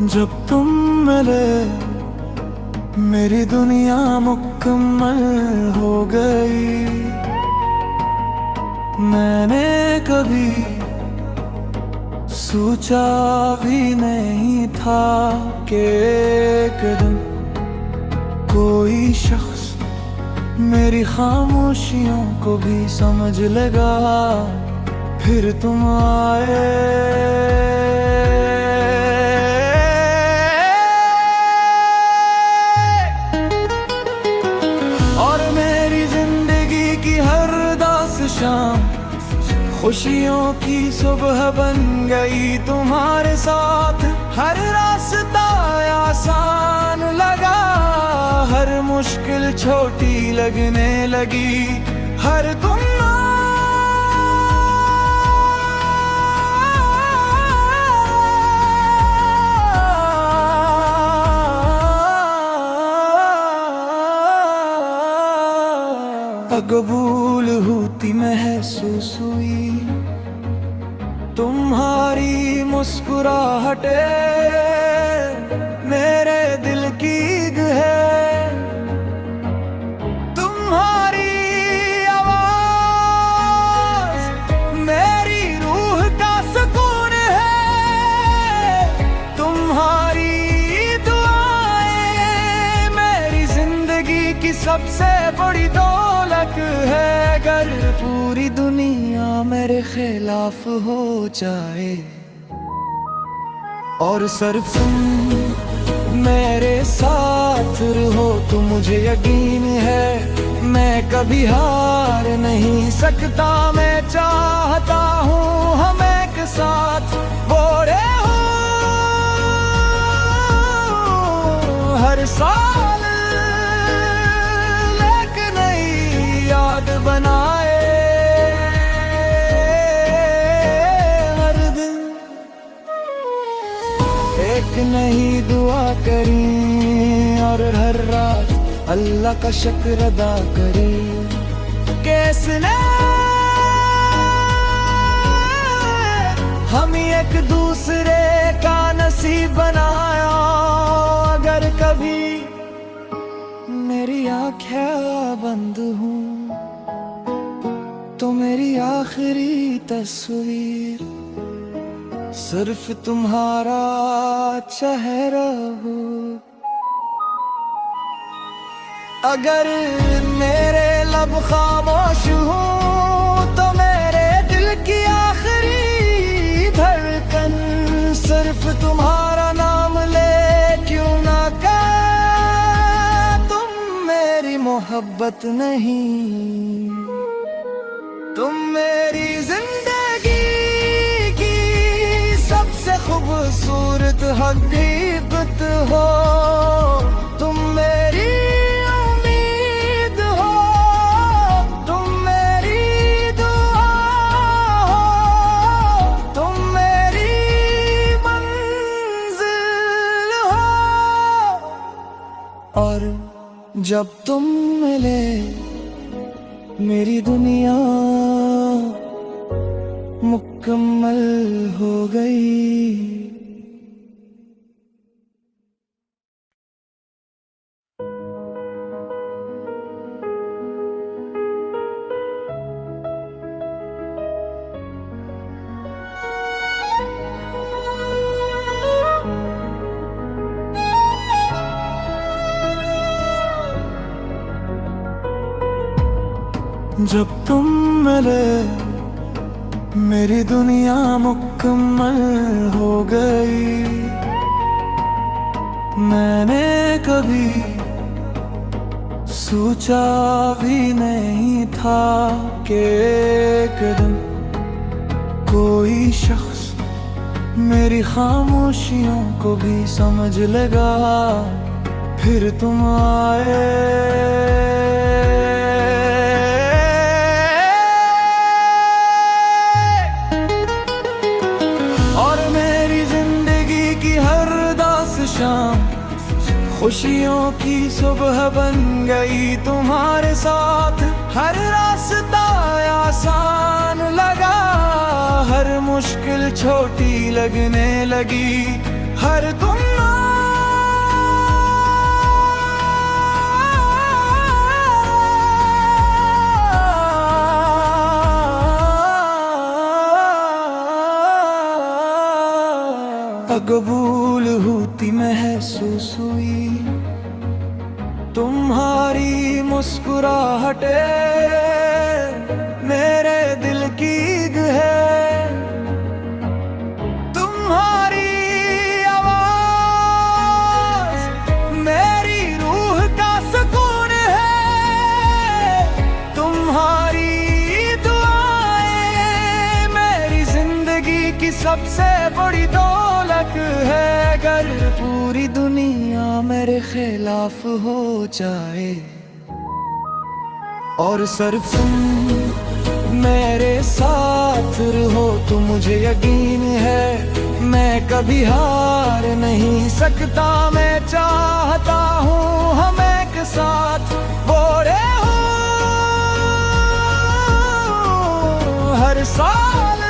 जब तुम मिले मेरी दुनिया मुकम्मल हो गई। मैंने कभी सोचा भी नहीं था कि एक दिन कोई शख्स मेरी खामोशियों को भी समझ लेगा। फिर तुम आए और मेरी जिंदगी की हर दास शाम खुशियों की सुबह बन गई। तुम्हारे साथ हर रास्ता आसान लगा, हर मुश्किल छोटी लगने लगी। हर तुम कबूल होती महसूस हुई तुम्हारी मुस्कुराहटे मेरे दिल की ईद है। तुम्हारी आवाज मेरी रूह का सुकून है। तुम्हारी दुआएं मेरी जिंदगी की सबसे बड़ी दौलत है। अगर पूरी दुनिया मेरे खिलाफ हो जाए और सिर्फ तुम मेरे साथ रहो, तो मुझे यकीन है मैं कभी हार नहीं सकता। मैं चाहता हूँ हम एक साथ बोले हो हर साल बनाए। हर दिन एक नई दुआ करें और हर रात अल्लाह का शुक्र अदा करें। कैसने हम एक दूसरे का नसीब बनाया। अगर कभी मेरी आँखें बंद हूँ तो मेरी आखिरी तस्वीर सिर्फ तुम्हारा चेहरा हो। अगर मेरे लब खामोश हो तो मेरे दिल की आखिरी धड़कन सिर्फ तुम्हारा नाम ले क्यों ना कहे। तुम मेरी मोहब्बत नहीं, तुम मेरी जिंदगी की सबसे खूबसूरत हकीकत हो। तुम मेरी उम्मीद हो, तुम मेरी दुआ हो, तुम मेरी मंजिल हो। और जब तुम मिले मेरी दुनिया मुकम्मल हो गई। जब तुम मिले मेरी दुनिया मुकम्मल हो गई। मैंने कभी सोचा भी नहीं था कि एक दिन कोई शख्स मेरी खामोशियों को भी समझ लेगा। फिर तुम आए खुशियों की सुबह बन गई। तुम्हारे साथ हर रास्ता आसान लगा, हर मुश्किल छोटी लगने लगी। हर तुम कबूल होती महसूस हुई तुम्हारी मुस्कुराहटे मेरे दिल की ईद है। तुम्हारी आवाज मेरी रूह का सुकून है। तुम्हारी दुआएं मेरी जिंदगी की सबसे बड़ी दौलत है। अगर पूरी दुनिया मेरे खिलाफ हो जाए और सिर्फ तुम मेरे साथ रहो तो मुझे यकीन है मैं कभी हार नहीं सकता। मैं चाहता हूँ हम एक साथ बोले हो हर साल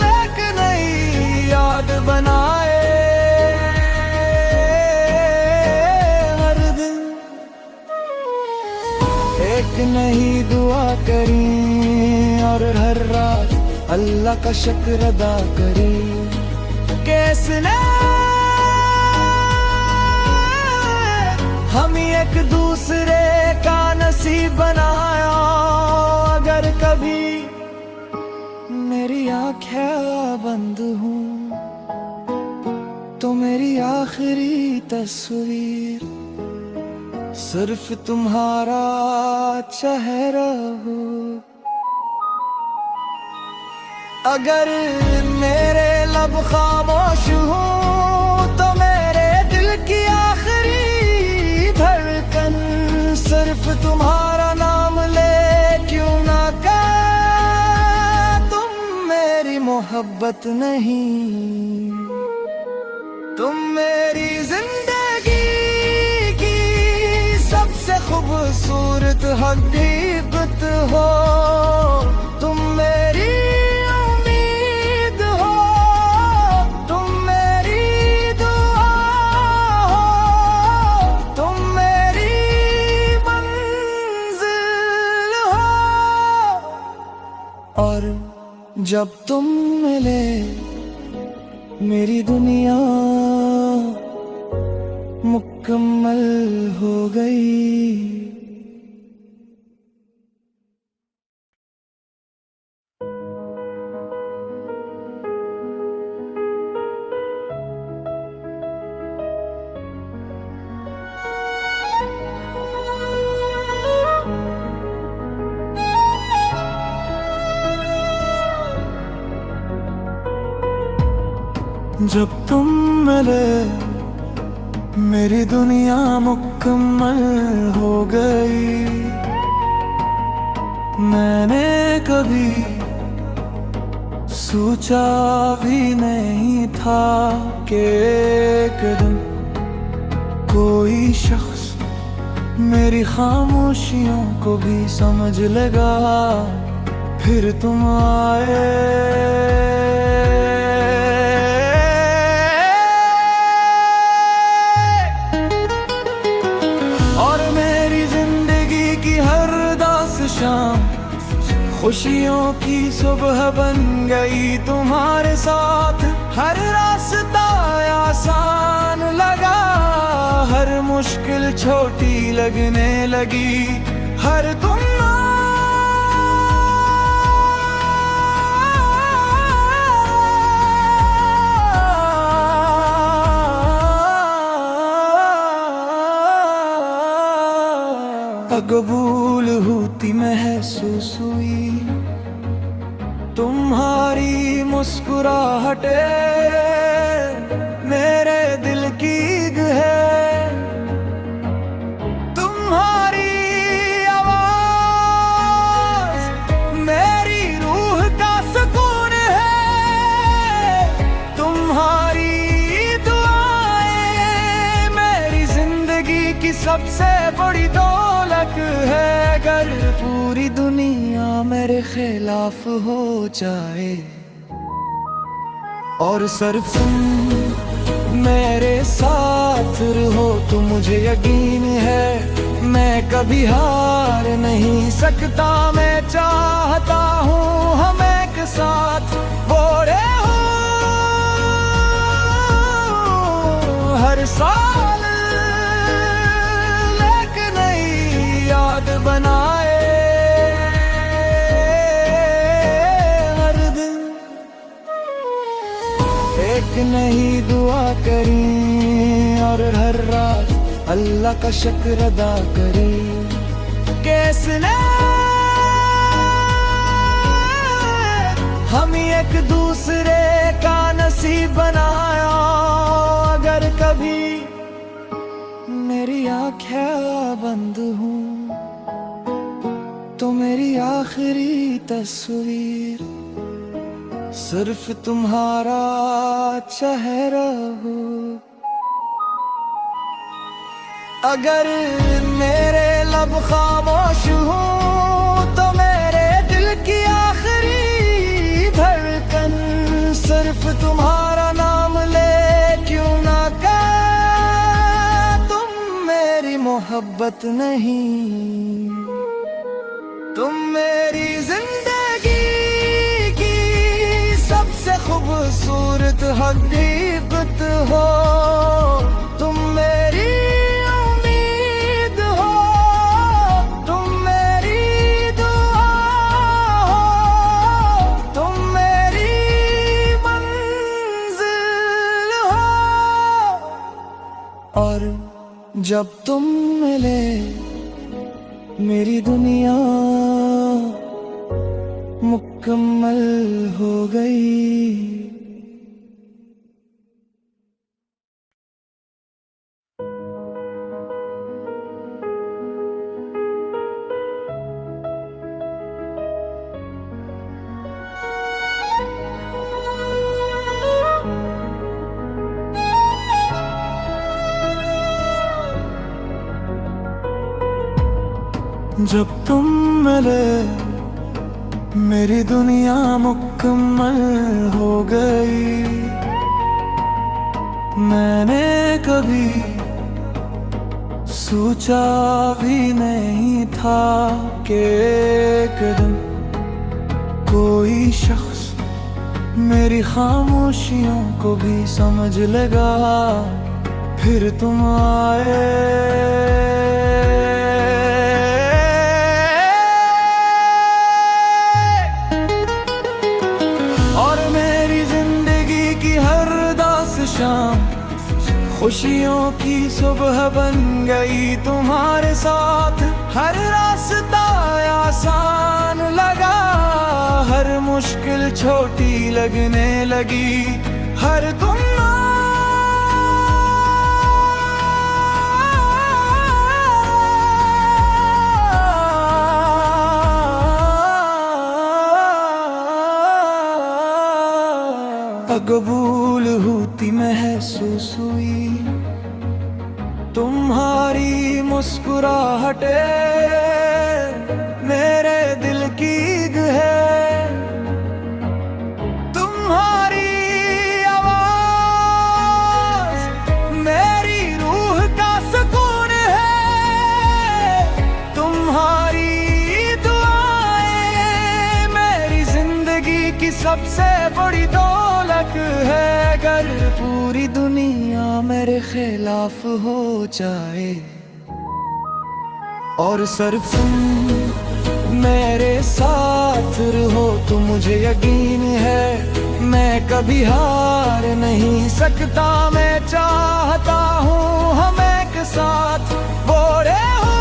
एक नई याद बनाए। हर दिन एक नई दुआ करें और हर रात अल्लाह का शुक्र अदा करें। कैसने हम एक दूसरे का नसीब बनाया। अगर कभी मेरी आँखें बंद हूँ तो मेरी आखिरी तस्वीर सिर्फ तुम्हारा चेहरा हो। अगर मेरे लब खामोश हो तो मेरे दिल की आखिरी धड़कन सिर्फ तुम्हारा नाम ले क्यों ना कहे। तुम मेरी मोहब्बत नहीं तुम मेरी जिंदगी की सबसे खूबसूरत हकीकत हो। तुम मेरी उम्मीद हो तुम मेरी दुआ हो तुम मेरी मंजिल हो। और जब तुम मिले मेरी दुनिया मुकम्मल हो गई। जब तुम मिले मेरी दुनिया मुकम्मल हो गई। मैंने कभी सोचा भी नहीं था कि एक दिन कोई शख्स मेरी खामोशियों को भी समझ लेगा। फिर तुम आए शाम खुशियों की सुबह बन गई तुम्हारे साथ। हर रास्ता आसान लगा हर मुश्किल छोटी लगने लगी। हर तुम कबूल होती महसूस हुई तुम्हारी मुस्कुराहटे मेरे दिल की ईद है। तुम्हारी आवाज मेरी रूह का सुकून है। तुम्हारी दुआएं मेरी जिंदगी की सबसे बड़ी दौलत है। अगर पूरी दुनिया मेरे खिलाफ हो जाए और सिर्फ तुम मेरे साथ रहो तो मुझे यकीन है मैं कभी हार नहीं सकता। मैं चाहता हूँ हम एक साथ बोले हो हर साल, लेकिन नई याद बनाए हर दिन। एक नहीं दुआ करें और हर रात अल्लाह का शुक्र अदा करें। कैसने हम एक दूसरे का नसीब बनाया। अगर कभी मेरी आँखें बंद हूँ तो मेरी आखिरी तस्वीर सिर्फ तुम्हारा चेहरा हो। अगर मेरे लब खामोश हूँ तो मेरे दिल की आखिरी धड़कन सिर्फ तुम्हारा नाम ले क्यों ना कहे। तुम मेरी मोहब्बत नहीं, तुम मेरी जिंदगी की सबसे खूबसूरत हकीकत हो। तुम मेरी उम्मीद हो, तुम मेरी दुआ हो, तुम मेरी मंजिल हो। और जब तुम मिले मेरी दुनिया मुकम्मल हो गई। जब तुम मिले मेरी दुनिया मुकम्मल हो गई। मैंने कभी सोचा भी नहीं था कि एक दिन कोई शख्स मेरी खामोशियों को भी समझ लेगा। फिर तुम आए शाम, खुशियों की सुबह बन गई तुम्हारे साथ। हर रास्ता आसान लगा, हर मुश्किल छोटी लगने लगी। हर तुम कबूल होती महसूस हुई तुम्हारी मुस्कुराहटे मेरे दिल की है। तुम्हारी आवाज मेरी रूह का सुकून है। तुम्हारी दुआएं मेरी जिंदगी की सबसे बड़ी दौलत है। अगर पूरी दुनिया मेरे खिलाफ हो जाए और सिर्फ तुम मेरे साथ रहो तो मुझे यकीन है मैं कभी हार नहीं सकता। मैं चाहता हूँ हम एक साथ बोले हो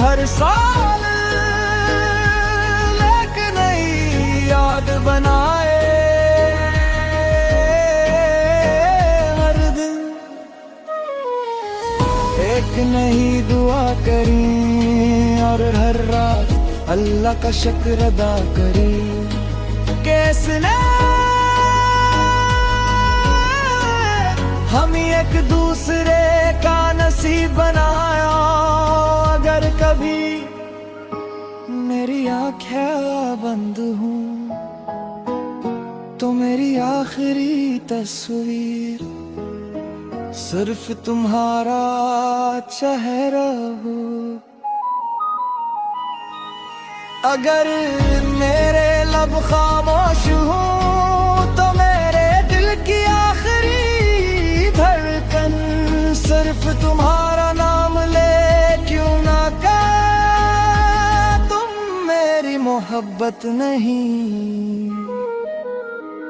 हर साल, लेकिन नई याद बनाए हर दिन। एक नहीं दुआ करें और हर रात अल्लाह का शुक्र अदा करें। कैसने हम एक दूसरे का नसीब बनाया। अगर कभी मेरी आँखें बंद हूँ मेरी आखिरी तस्वीर, सिर्फ तुम्हारा चेहरा हो। अगर मेरे लब खामोश हो तो मेरे दिल की आखिरी धड़कन सिर्फ तुम्हारा नाम ले क्यों ना कहे। तुम मेरी मोहब्बत नहीं,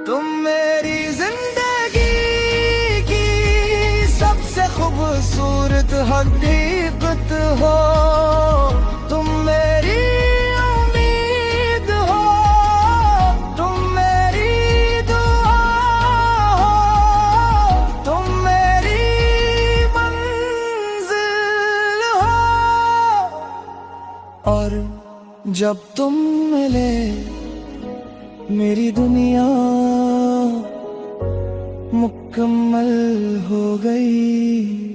तुम मेरी जिंदगी की सबसे खूबसूरत हकीकत हो। तुम मेरी उम्मीद हो, तुम मेरी दुआ हो, तुम मेरी मंजिल हो। और जब तुम मिले मेरी दुनिया मुकम्मल हो गई।